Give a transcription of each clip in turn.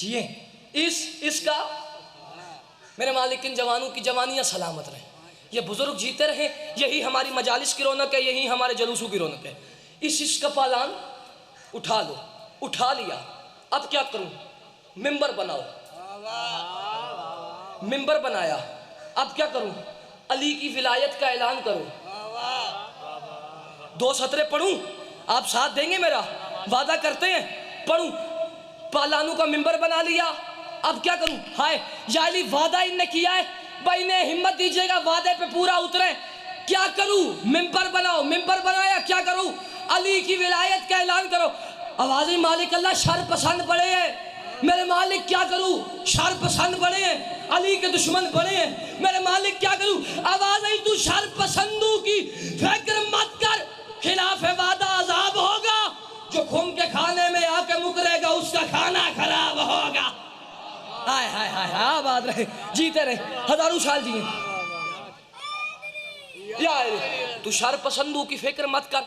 جیے اس کا میرے مالک ان جوانوں کی جوانیاں سلامت رہیں، یہ بزرگ جیتے رہیں، یہی ہماری مجالس کی رونق ہے، یہی ہمارے جلوسوں کی رونق ہے۔ اس کا پالان اٹھا لو، اٹھا لیا، اب کیا کروں؟ ممبر بناؤ، ممبر بنایا، اب کیا کروں؟ علی کی ولایت کا اعلان کرو۔ 2 سطریں پڑھوں؟ آپ ساتھ دیں گے میرا؟ وعدہ کرتے ہیں؟ پڑھوں؟ پالانوں کا ممبر بنا لیا، اب کیا کروں؟ ہائے یا علی وعدہ ان نے کیا ہے، بھائی نے ہمت دیجئے گا وعدے پہ پورا اترے، کیا کروں؟ ممبر بناؤ، ممبر بنایا، کیا کروں؟ علی کی ولایت کا اعلان کرو۔ آوازیں مالک اللہ شر پسند بڑے ہیں، میرے مالک کیا کروں؟ شر پسند بڑے ہیں، علی کے دشمن بڑے ہیں، میرے مالک کیا کروں؟ آوازیں تو شر پسندوں کی فکر مت کر، خلاف وعدہ عذاب ہوگا، جو کھم کے کھانے میں آ کے مکرے گا اس کا کھانا خراب ہوگا۔ ہائے ہائے ہائے آباد رہے، جیتے رہے، ہزاروں سال جیے۔ یا تو شر پسندوں کی فکر مت کر،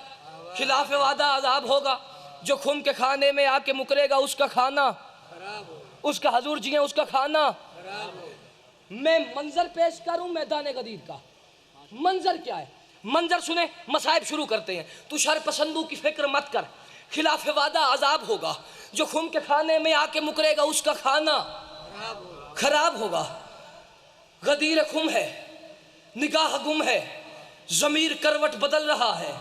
خلاف وعدہ عذاب ہوگا، جو کھم کے کھانے میں آ کے مکرے گا اس کا کھانا، اس کا حضور جیے اس کا کھانا۔ میں منظر پیش کروں میدان غدیر کا، منظر کیا ہے؟ منظر سنیں، مصائب شروع کرتے ہیں۔ تو شر پسندوں کی فکر مت کر، خلاف وعدہ عذاب ہوگا، جو کھم کے کھانے میں آ کے مکرے گا اس کا کھانا خراب ہوگا۔ غدیر خم ہے، نگاہ گم ہے، ضمیر کروٹ بدل رہا ہے۔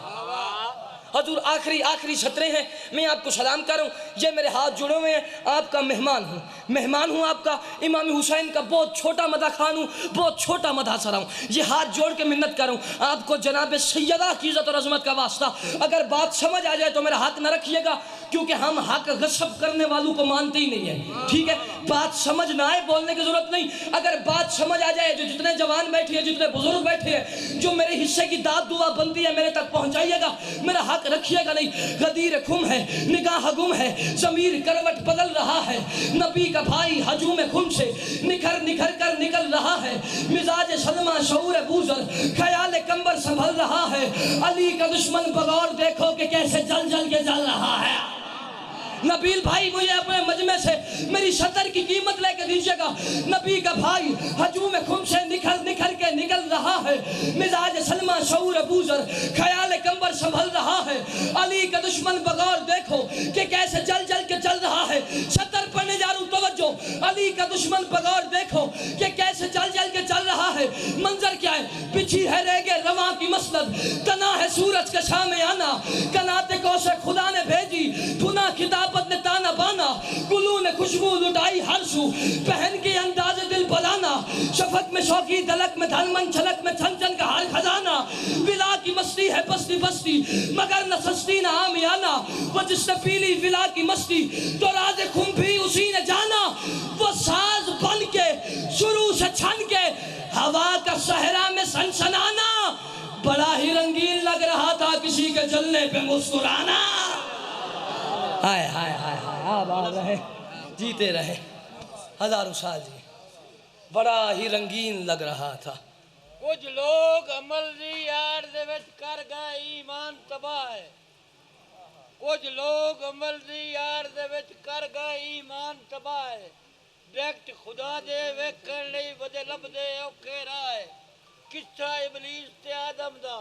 حضور آخری سطریں ہیں، میں آپ کو سلام کروں، یہ میرے ہاتھ جڑے ہوئے ہیں، آپ کا مہمان ہوں، مہمان ہوں آپ کا، امام حسین کا بہت چھوٹا مدح خان ہوں، بہت چھوٹا مدح سرا ہوں، یہ ہاتھ جوڑ کے منت کروں آپ کو جناب سیدہ کی عزت اور عظمت کا واسطہ، اگر بات سمجھ آ جائے تو میرا حق نہ رکھیے گا، کیونکہ ہم حق غصب کرنے والوں کو مانتے ہی نہیں ہیں، ٹھیک ہے؟ بات سمجھ نہ آئے بولنے کی ضرورت نہیں، اگر بات سمجھ آ جائے، جو جتنے جوان بیٹھے ہیں، جتنے بزرگ بیٹھے ہیں، جو میرے حصے کی داد دعا بنتی ہے میرے تک پہنچائیے گا، میرا حق رکھیے گا نہیں۔ غدیر خم ہے، نگاہ گم ہے، ضمیر کروٹ بدل رہا ہے، نبی کا بھائی ہجوم خم سے نکھر نکھر کر نکل رہا ہے، مزاج سلمہ شعور بوزر خیال کمبر سنبھل رہا ہے، علی کا دشمن بغور دیکھو کہ کیسے جل جل کے جل رہا ہے۔ نبیل بھائی مجھے اپنے مجمع سے میری شطر کی قیمت لے کے دیجئے گا، نبی کا بھائی ہجوم خم سے نکھر نکھر کے نکل رہا ہے، مزاج سلمہ شعور بوزر خیال کمبر سنبھل رہا ہے، علی کا دشمن بغور دیکھو کہ کیسے جل جل کے چل رہا ہے۔ شطر پڑھنے جا رہا ہوں، توجہ، علی کا دشمن بغور دیکھو کہ کیسے جل جل کے چل رہا ہے۔ منظر کیا ہے؟ بچھی ہے ریگے رواں کی مسند، تنا ہے سورج کا شام آنا، کنات کو سے خدا نے بھیجی، دھنا کتاب نے تانا بانا، گلوں نے خوشبو لٹائی ہر سو، پہن کے انداز دل بلانا، شفق میں شوقی دلک میں دھلمن چھلک میں چھن چھن کا ہر خزانہ، ولا کی مستی ہے بستی بستی مگر نہ سستی نہ آمیانہ، وہ جس نے پیلی ولا کی مستی تو راز خم بھی اسی نے جانا، وہ ساز بن کے شروع سے چھن کے ہوا کا صحرا میں سنسنانا، بڑا ہی رنگین لگ رہا تھا کسی کے جلنے پہ مسکرانا۔ ہائے ہائے ہائے ہائے آباد رہے، جیتے رہے، ہزاروں سال جی، بڑا ہی رنگین لگ رہا تھا۔ کچھ لوگ عمل دی یار دے وچ کر گئے ایمان تباہ ہے، کچھ لوگ عمل دی یار دے وچ کر گئے ایمان تباہ ہے، ڈائریکٹ خدا دے ویکھن لئی ودے لب دے اوکھے راہ ہے، قصہ ابلیس تے آدم دا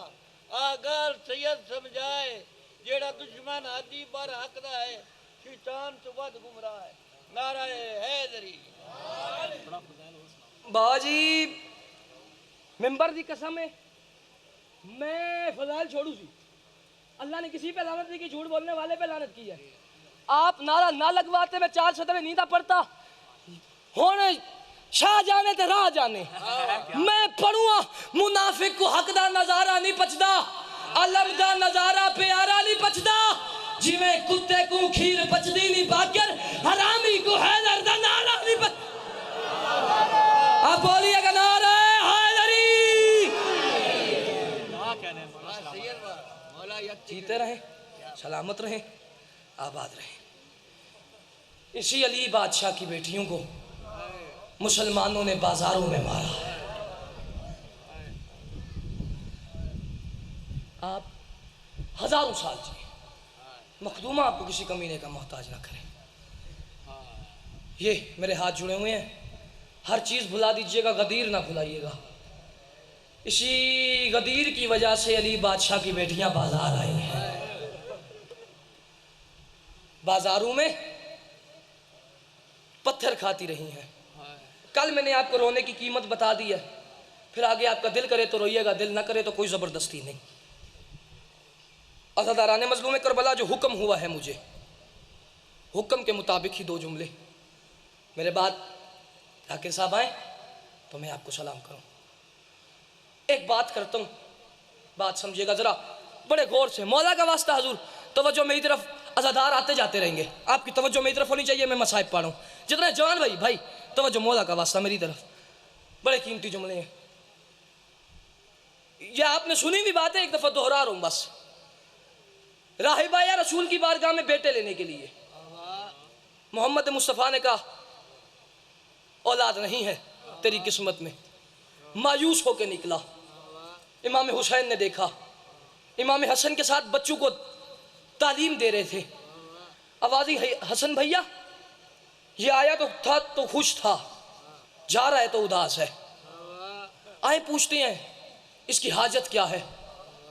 آگال سید سمجھائے، جیڑا دشمن حدی بر حق دا ہے شیطان تو ود گمراہ ہے۔ نعرہ حیدری۔ باجی ممبر دی قسم ہے میں فضائل چھوڑوں سی، اللہ نے کسی پہ لعنت نہیں کی، جھوٹ بولنے والے پہ لعنت کی ہے۔ آپ نعرہ نہ لگواتے میں 4 سطریں نیندہ پڑھتا، ہونے شاہ جانے تے راہ جانے، میں پڑھوں منافق کو حق دا نظارہ نہیں پچدا، علم دا نظارہ پیارا نہیں پچدا، جی میں کتے کو کھیر پچدی نہیں باکر، حرامی کو حیدر دا نعرہ نہیں پچدا۔ آپ بولیے گا نعرہ حیدری، جیتے رہیں، سلامت رہیں، آباد رہیں۔ اسی علی بادشاہ کی بیٹیوں کو مسلمانوں نے بازاروں میں مارا ہے۔ آپ ہزاروں سال جی، مخدومہ آپ کو کسی کمینے کا محتاج نہ کریں۔ یہ میرے ہاتھ جڑے ہوئے ہیں، ہر چیز بھلا دیجئے گا، غدیر نہ بھلائیے گا۔ اسی غدیر کی وجہ سے علی بادشاہ کی بیٹیاں بازار آئی ہیں، بازاروں میں پتھر کھاتی رہی ہیں۔ کل میں نے آپ کو رونے کی قیمت بتا دی ہے، پھر آگے آپ کا دل کرے تو روئیے گا، دل نہ کرے تو کوئی زبردستی نہیں۔ عزاداران مظلوم کربلا، جو حکم ہوا ہے مجھے، حکم کے مطابق ہی دو جملے میرے بعد ذاکر صاحب آئیں تو میں آپ کو سلام کروں۔ ایک بات کرتا ہوں، بات سمجھیے گا ذرا بڑے غور سے، مولا کا واسطہ حضور توجہ میری طرف، عزادار آتے جاتے رہیں گے، آپ کی توجہ میری طرف ہونی چاہیے، میں مصائب پڑھ رہا ہوں۔ جتنے جوان بھائی توجہ، مولا کا واسطہ میری طرف، بڑے قیمتی جملے ہیں۔ یہ آپ نے سنی بھی بات ہے، ایک دفعہ دہرا رہا ہوں بس۔ راہب آیا رسول کی بارگاہ میں بیٹے لینے کے لیے، محمد مصطفیٰ نے کہا اولاد نہیں ہے تیری قسمت میں، مایوس ہو کے نکلا۔ امام حسین نے دیکھا، امام حسن کے ساتھ بچوں کو تعلیم دے رہے تھے، آوازی حسن بھیا یہ آیا تو تھا تو خوش تھا، جا رہا ہے تو اداس ہے، آئیں پوچھتے ہیں اس کی حاجت کیا ہے،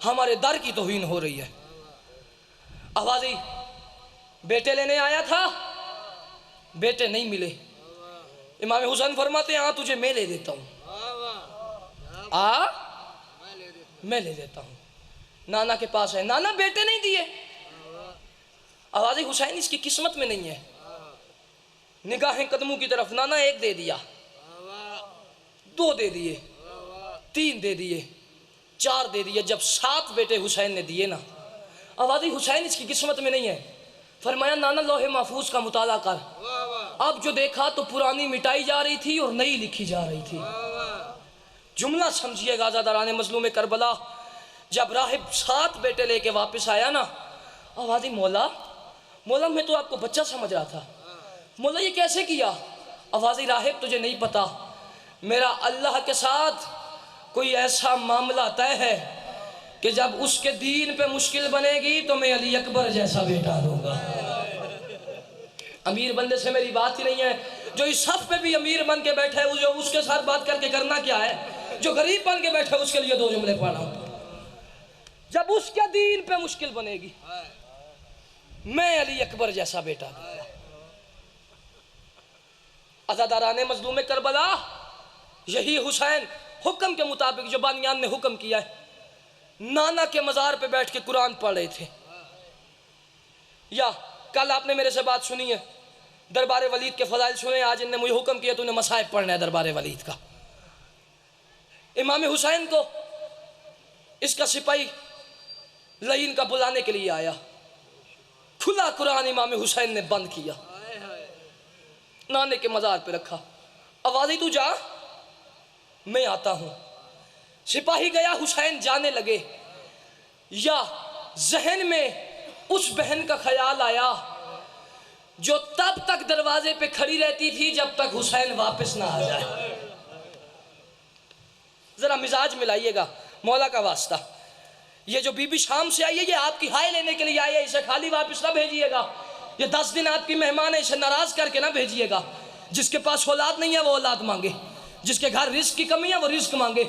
ہمارے در کی توہین ہو رہی ہے۔ آوازی بیٹے لینے آیا تھا، بیٹے نہیں ملے۔ امام حسین فرماتے ہیں تجھے میں لے دیتا ہوں، میں لے دیتا ہوں۔ نانا کے پاس ہے، نانا بیٹے نہیں دیے۔ آوازی حسین اس کی قسمت میں نہیں ہے۔ نگاہیں قدموں کی طرف، نانا ایک دے دیا، دو دے دیے، تین دے دیے، چار دے دیے، جب 7 بیٹے حسین نے دیے نا، آوازی حسین اس کی قسمت میں نہیں ہے۔ فرمایا نانا لوح محفوظ کا مطالعہ کر، اب جو دیکھا تو پرانی مٹائی جا رہی تھی اور نئی لکھی جا رہی تھی۔ جملہ سمجھیے گا عزاداران مظلوم کربلا، جب راہب 7 بیٹے لے کے واپس آیا نا، آوازی مولا میں تو آپ کو بچہ سمجھ رہا تھا، مولا یہ کیسے کیا؟ آوازی راہب تجھے نہیں پتا، میرا اللہ کے ساتھ کوئی ایسا معاملہ طے ہے کہ جب اس کے دین پہ مشکل بنے گی تو میں علی اکبر جیسا بیٹا دوں گا۔ امیر بندے سے میری بات ہی نہیں ہے، جو اس صف پہ بھی امیر بن کے بیٹھے ہے، جو اس کے ساتھ بات کر کے کرنا کیا ہے، جو غریب بن کے بیٹھے اس کے لیے 2 جملے پڑھا ہوں۔ جب اس کے دین پہ مشکل بنے گی میں علی اکبر جیسا بیٹا دوں گا۔ عزاداران مظلوم کربلا، یہی حسین حکم کے مطابق جو بانیان نے حکم کیا ہے، نانا کے مزار پہ بیٹھ کے قرآن پڑھ رہے تھے۔ یا کل آپ نے میرے سے بات سنی ہے، دربار ولید کے فضائل سنے، آج انہیں مجھے حکم کیا تو انہیں مصائب پڑھنا ہے دربار ولید کا۔ امام حسین کو اس کا سپاہی لعین کا بلانے کے لیے آیا، کھلا قرآن امام حسین نے بند کیا، نانے کے مزار پہ رکھا۔ آوازی تو جا، میں آتا ہوں۔ سپاہی گیا، حسین جانے لگے، یا ذہن میں اس بہن کا خیال آیا جو تب تک دروازے پہ کھڑی رہتی تھی جب تک حسین واپس نہ آ جائے۔ ذرا مزاج ملائیے گا مولا کا واسطہ۔ یہ جو بی بی شام سے آئی ہے، یہ آپ کی ہائے لینے کے لیے آئی ہے، اسے خالی واپس نہ بھیجیے گا۔ یہ 10 دن آپ کی مہمان ہے، اسے ناراض کر کے نہ بھیجیے گا۔ جس کے پاس اولاد نہیں ہے وہ اولاد مانگے، جس کے گھر رزق کی کمی ہے وہ رزق مانگے،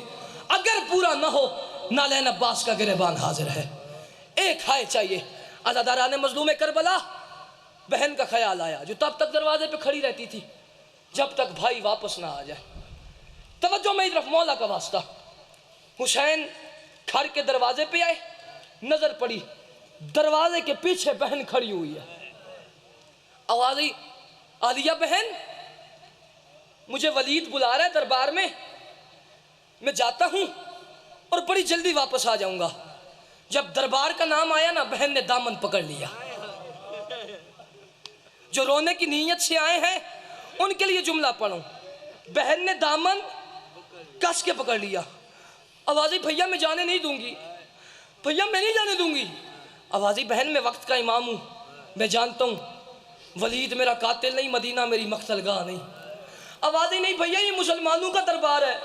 اگر پورا نہ ہو نالین عباس کا گریبان حاضر ہے، ایک ہائے چاہیے۔ عزاداران مظلوم کربلا، بہن کا خیال آیا جو تب تک دروازے پہ کھڑی رہتی تھی جب تک بھائی واپس نہ آ جائے۔ توجہ میری طرف مولا کا واسطہ۔ حسین گھر کے دروازے پہ آئے، نظر پڑی دروازے کے پیچھے بہن کھڑی ہوئی ہے۔ آواز آئی عالیہ بہن، مجھے ولید بلا رہا ہے دربار میں جاتا ہوں اور بڑی جلدی واپس آ جاؤں گا۔ جب دربار کا نام آیا نا، بہن نے دامن پکڑ لیا۔ جو رونے کی نیت سے آئے ہیں ان کے لیے جملہ پڑھوں، بہن نے دامن کس کے پکڑ لیا۔ آوازی بھیا میں جانے نہیں دوں گی، بھیا میں نہیں جانے دوں گی۔ آوازی بہن میں وقت کا امام ہوں، میں جانتا ہوں ولید میرا قاتل نہیں، مدینہ میری مقتل گاہ نہیں۔ آوازی نہیں بھیا، یہ مسلمانوں کا دربار ہے،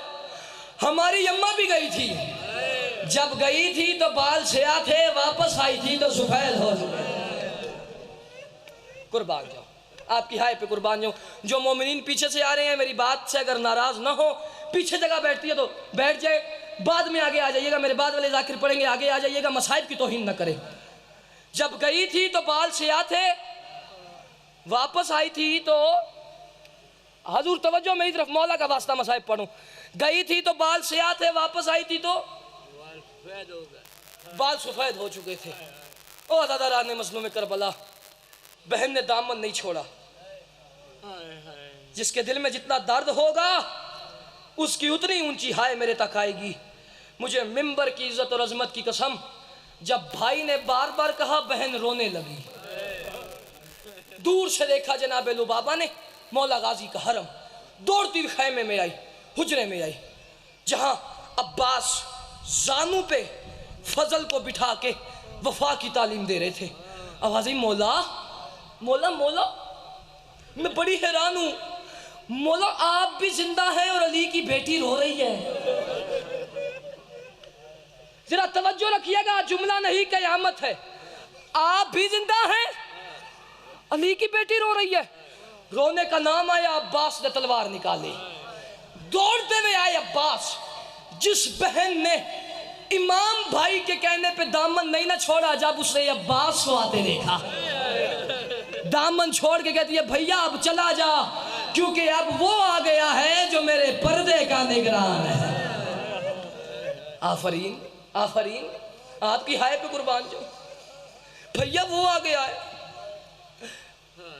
ہماری اماں بھی گئی تھی، جب گئی تھی تو بال سیاہ تھے، واپس آئی تھی تو سفید ہو چکے۔ قربان جاؤ۔ آپ کی ہائے پہ قربان جاؤں. جو مومنین پیچھے سے آ رہے ہیں میری بات سے اگر ناراض نہ ہو, پیچھے جگہ بیٹھتی ہے تو بیٹھ جائے, بعد میں آگے آ جائیے گا, میرے بعد والے ذاکر پڑھیں گے, آگے آ جائیے گا, مصائب کی توہین نہ کرے. جب گئی تھی تو بال سیاہ تھے, واپس آئی تھی تو حضور توجہ میری طرف, مولا کا واسطہ مصائب پڑھوں. گئی تھی تو بال سیاہ تھے, واپس آئی تھی تو بال سفید ہو چکے تھے. او عزاداران مظلوم کربلا, بہن نے دامن نہیں چھوڑا. جس کے دل میں جتنا درد ہوگا اس کی اتنی اونچی ہائے میرے تک آئے گی. مجھے منبر کی عزت اور عظمت کی قسم, جب بھائی نے بار بار کہا بہن رونے لگی. دور سے دیکھا جناب لبابا نے مولا غازی کا حرم, دوڑتی ہوئی خیمے میں آئی, حجرے میں آئی, جہاں عباس زانوں پہ فضل کو بٹھا کے وفا کی تعلیم دے رہے تھے. آوازیں مولا مولا مولا, میں بڑی حیران ہوں مولا, آپ بھی زندہ ہیں اور علی کی بیٹی رو رہی ہے. ذرا توجہ رکھیے گا, جملہ نہیں قیامت ہے. آپ بھی زندہ ہیں, علی کی بیٹی رو رہی ہے. رونے کا نام آیا, عباس نے تلوار نکالی, دوڑتے ہوئے آئے عباس. جس بہن نے امام بھائی کے کہنے پہ دامن نہیں نہ چھوڑا, جب اس نے عباس کو آتے دیکھا دامن چھوڑ کے کہتی ہے بھیا اب چلا جا, کیونکہ اب وہ آ گیا ہے جو میرے پردے کا نگران ہے. آفرین آفرین, آپ کی ہائے پہ قربان جو, بھیا وہ آ گیا ہے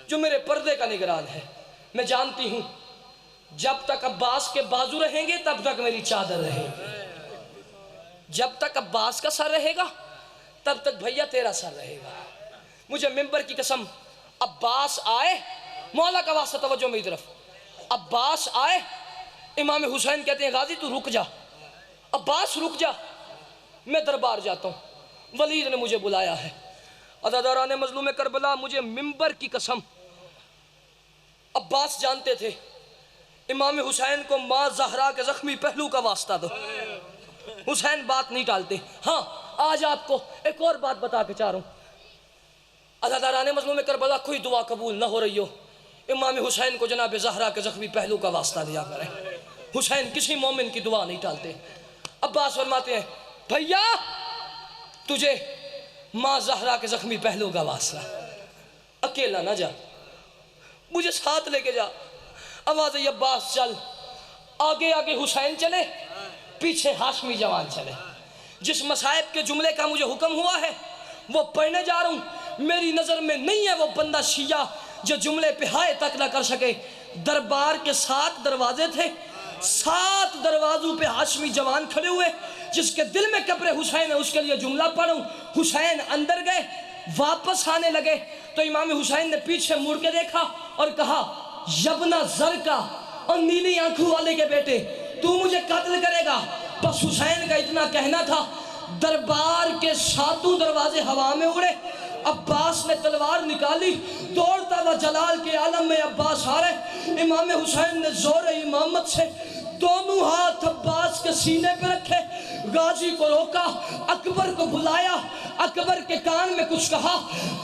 جو میرے پردے کا نگران ہے. میں جانتی ہوں جب تک عباس کے بازو رہیں گے تب تک میری چادر رہے گی, جب تک عباس کا سر رہے گا تب تک بھیا تیرا سر رہے گا. مجھے منبر کی قسم, عباس آئے, مولا کا واسطہ توجہ میری طرف, عباس آئے, امام حسین کہتے ہیں غازی تو رک جا, عباس رک جا, میں دربار جاتا ہوں, ولید نے مجھے بلایا ہے. عزاداران مظلوم کربلا, مجھے منبر کی قسم, عباس جانتے تھے امام حسین کو ماں زہرا کے زخمی پہلو کا واسطہ دو. حسین بات نہیں ٹالتے. ہاں آج آپ کو ایک اور بات بتا کے چاہ رہا ہوں, عزاداران مظلوم کربلا, کوئی دعا قبول نہ ہو رہی ہو, امام حسین کو جناب زہرا کے زخمی پہلو کا واسطہ دیا کریں. حسین کسی مومن کی دعا نہیں ٹالتے. عباس فرماتے ہیں بھیا تجھے ماں زہرا کے زخمی پہلو کا واسطہ, اکیلا نہ جا, مجھے ساتھ لے کے جا. آواز عباس چل, آگے آگے حسین چلے, پیچھے ہاشمی جوان چلے. جس مصائب کے جملے کا مجھے حکم ہوا ہے وہ پڑھنے جا رہا ہوں. میری نظر میں نہیں ہے وہ بندہ شیعہ جو جملے پہ ہائے تک نہ کر سکے. دربار کے 7 دروازے تھے, 7 دروازوں پہ ہاشمی جوان کھڑے ہوئے. جس کے دل میں قبر حسین ہے اس کے لیے جملہ پڑھوں. حسین اندر گئے, واپس آنے لگے تو امام حسین نے پیچھے مڑ کے دیکھا اور کہا یبنا زر کا اور نیلی آنکھوں والے کے بیٹے, تو مجھے قتل کرے گا. بس حسین کا اتنا کہنا تھا. دربار کے 7 دروازے ہوا میں اڑے. عباس نے تلوار نکالی, دوڑتا ہوا جلال کے عالم میں عباس آ رہے. امام حسین نے زور امامت سے دونوں ہاتھ عباس کے سینے پہ رکھے, غازی کو روکا, اکبر کو بلایا, اکبر کے کان میں کچھ کہا,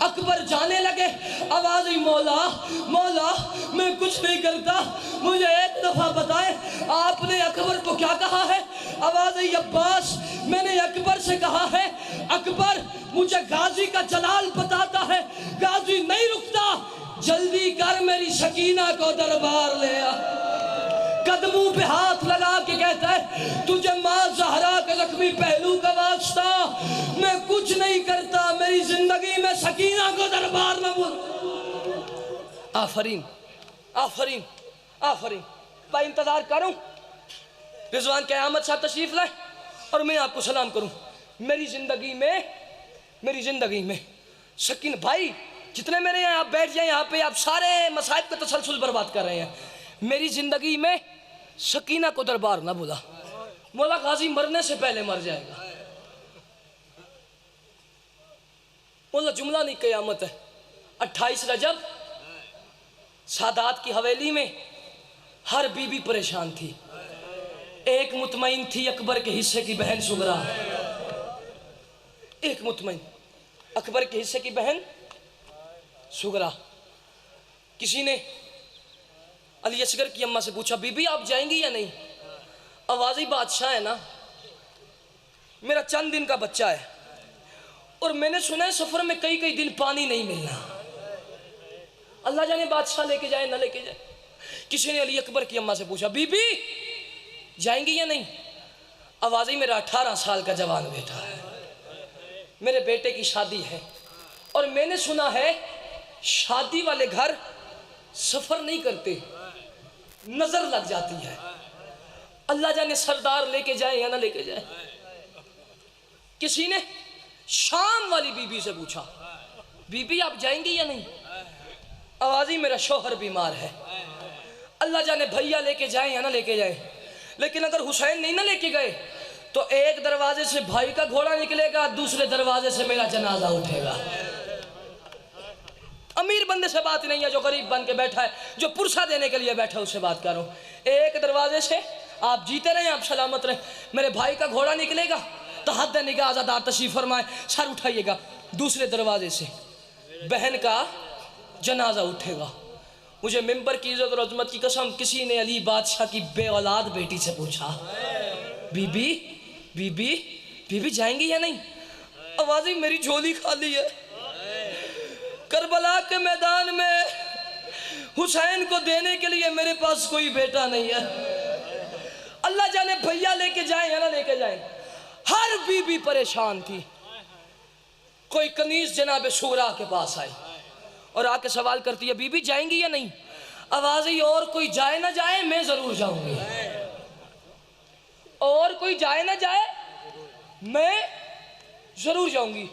اکبر جانے لگے. آواز مولا مولا میں کچھ نہیں کرتا, مجھے ایک دفعہ بتائیں آپ نے اکبر کو کیا کہا ہے. آواز عباس میں نے اکبر سے کہا ہے اکبر مجھے غازی کا جلال بتاتا ہے, غازی نہیں رکتا, جلدی کر میری سکینہ کو دربار لے آ. قدموں پہ ہاتھ لگا کے کہتا ہے تجھے ماں زہرا کے زخمی پہلو کا واسطہ, میں کچھ نہیں کرتا, میری زندگی میں سکینہ کو دربار میں بول. آفرین آفرین آفرین. میں انتظار کروں رضوان قیامت صاحب تشریف لائے اور میں آپ کو سلام کروں. میری زندگی میں سکین بھائی جتنے میرے یہاں آپ بیٹھ جائیں, یہاں پہ آپ سارے مصائب کا تسلسل برباد کر رہے ہیں. میری زندگی میں سکینہ کو دربار نہ بلا, مولا غازی مرنے سے پہلے مر جائے گا. مولا جملہ نہیں قیامت ہے. 28 رجب سادات کی حویلی میں ہر بی بی پریشان تھی. ایک مطمئن تھی اکبر کے حصے کی بہن سغرا, ایک مطمئن اکبر کے حصے کی بہن سغرا. کسی نے علی اصغر کی اماں سے پوچھا بی بی آپ جائیں گی یا نہیں؟ آوازی بادشاہ ہے نا، میرا چند دن کا بچہ ہے اور میں نے سنا ہے سفر میں کئی کئی دن پانی نہیں ملنا، اللہ جانے بادشاہ لے کے جائے نہ لے کے جائے۔ کسی نے علی اکبر کی اماں سے پوچھا بی بی جائیں گی یا نہیں؟ آوازی میرا 18 سال کا جوان بیٹا ہے، میرے بیٹے کی شادی ہے اور میں نے سنا ہے شادی والے گھر سفر نہیں کرتے، نظر لگ جاتی ہے، اللہ جانے سردار لے کے جائے یا نہ لے کے جائے۔ کسی نے شام والی بی بی سے پوچھا بی بی آپ جائیں گی یا نہیں؟ آوازی میرا شوہر بیمار ہے، اللہ جانے بھیا لے کے جائیں یا نہ لے کے جائیں، لیکن اگر حسین نہیں نہ لے کے گئے تو ایک دروازے سے بھائی کا گھوڑا نکلے گا، دوسرے دروازے سے میرا جنازہ اٹھے گا۔ امیر بندے سے بات نہیں ہے جو غریب بن کے بیٹھا ہے، جو پرسہ دینے کے لیے بیٹھا ہے اس سے بات کرو۔ ایک دروازے سے آپ جیتے رہیں، آپ سلامت رہیں، میرے بھائی کا گھوڑا نکلے گا تو حد نگاہ عزادار تشریف فرمائے، سر اٹھائیے گا، دوسرے دروازے سے بہن کا جنازہ اٹھے گا۔ مجھے منبر کی عزت اور عظمت کی قسم کسی نے علی بادشاہ کی بے اولاد بیٹی سے پوچھا بی بی بی بی بی بی جائیں گی یا نہیں؟ آوازی میری جھولی خالی ہے، کربلا کے میدان میں حسین کو دینے کے لیے میرے پاس کوئی بیٹا نہیں ہے، اللہ جانے بھیا لے کے جائیں یا نہ لے کے جائیں۔ ہر بی بی پریشان تھی۔ کوئی کنیز جناب شورا کے پاس آئی اور آ کے سوال کرتی ہے بی بی جائیں گی یا نہیں؟ آوازی اور کوئی جائے نہ جائے میں ضرور جاؤں گی، اور کوئی جائے نہ جائے میں ضرور جاؤں گی۔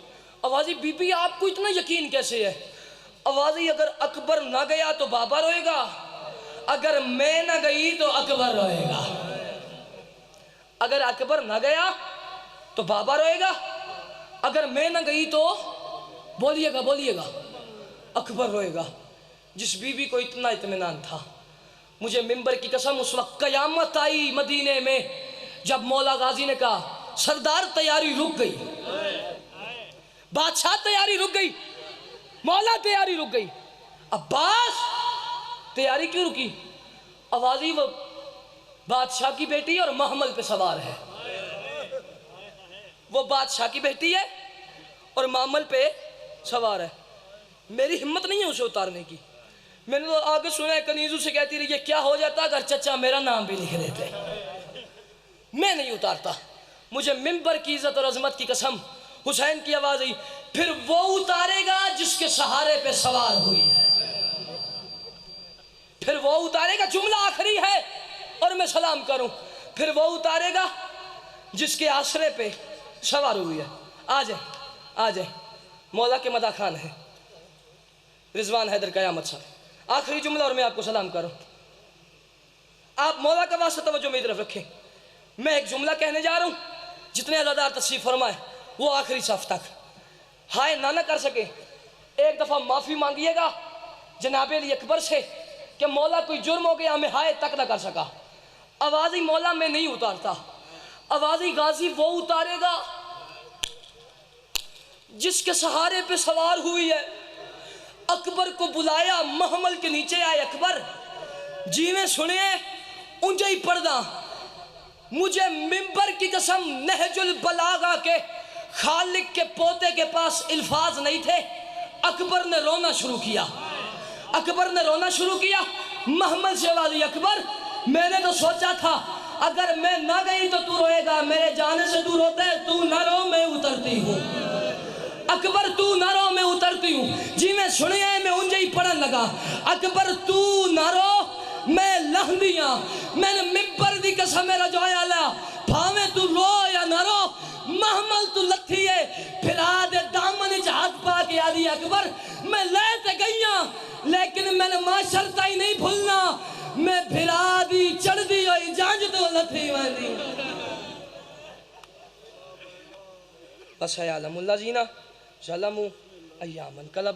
آوازی بی بی آپ کو اتنا یقین کیسے ہے؟ آوازی اگر اکبر نہ گیا تو بابا روئے گا، اگر میں نہ گئی تو اکبر روئے گا، اگر اکبر نہ گیا تو بابا روئے گا، اگر میں نہ گئی تو بولیے گا اکبر روئے گا۔ جس بی بی کو اتنا اطمینان تھا، مجھے منبر کی قسم اس وقت قیامت آئی مدینے میں جب مولا غازی نے کہا سردار تیاری رک گئی، بادشاہ تیاری رک گئی، مولا تیاری رک گئی، عباس تیاری کیوں رکی؟ آوازی وہ بادشاہ کی بیٹی اور محمل پہ سوار ہے، وہ بادشاہ کی بیٹی ہے اور محمل پہ سوار ہے، میری ہمت نہیں ہے اسے اتارنے کی۔ میں نے تو آگے سنا ہے کنیزوں سے کہتی رہی یہ کیا ہو جاتا اگر چچا میرا نام بھی لکھ دیتے، میں نہیں اتارتا۔ مجھے منبر کی عزت اور عظمت کی قسم حسین کی آواز آئی پھر وہ اتارے گا جس کے سہارے پہ سوار ہوئی ہے، پھر وہ اتارے گا، جملہ آخری ہے اور میں سلام کروں، پھر وہ اتارے گا جس کے آسرے پہ سوار ہوئی ہے۔ آ جائے مولا کے مداح خان ہے رضوان حیدر قیامت صاحب، آخری جملہ اور میں آپ کو سلام کروں، آپ مولا کا واسطہ توجہ میری طرف رکھیں۔ میں ایک جملہ کہنے جا رہا ہوں، جتنے عزادار تشریف فرمائے وہ آخری صف تک ہائے نہ کر سکے ایک دفعہ معافی مانگیے گا جناب علی اکبر سے کہ مولا کوئی جرم ہو گیا ہمیں ہائے تک نہ کر سکا۔ آوازی مولا میں نہیں اتارتا، آوازی غازی وہ اتارے گا جس کے سہارے پہ سوار ہوئی ہے۔ اکبر کو بلایا، محمل کے نیچے آئے اکبر، جی میں سنیے انجے ہی پردہ، مجھے منبر کی قسم نہج البلاغہ کے خالق کے پوتے کے پاس الفاظ نہیں تھے، اکبر نے رونا شروع کیا، اکبر نے رونا شروع کیا۔ محمل سے آواز اکبر میں نے تو سوچا تھا اگر میں نہ گئی تو تو روئے گا، میرے جانے سے دور ہوتا ہے، تو نہ رو میں اترتی ہوں، اکبر تو نہ رو میں اترتی ہوں، جی میں سنیے میں انجے ہی پڑھن لگا، اکبر تو نہ رو میں لہندیاں، میں نے منبر دی قسم میرا جو آیا لیا بھاویں تو رو یا نہ رو، محمل تو لتھی ہے پھرا دے دامن ہاتھ پا کے آدھی اکبر میں لے تے گئیاں لیکن میں نے معاشرتا ہی نہیں بھولنا، میں پھرا دی چڑھ دی ہوئی جانج تو لتھی والی بس ہے عالم اللہ زینہ ظلموا ایامن کلب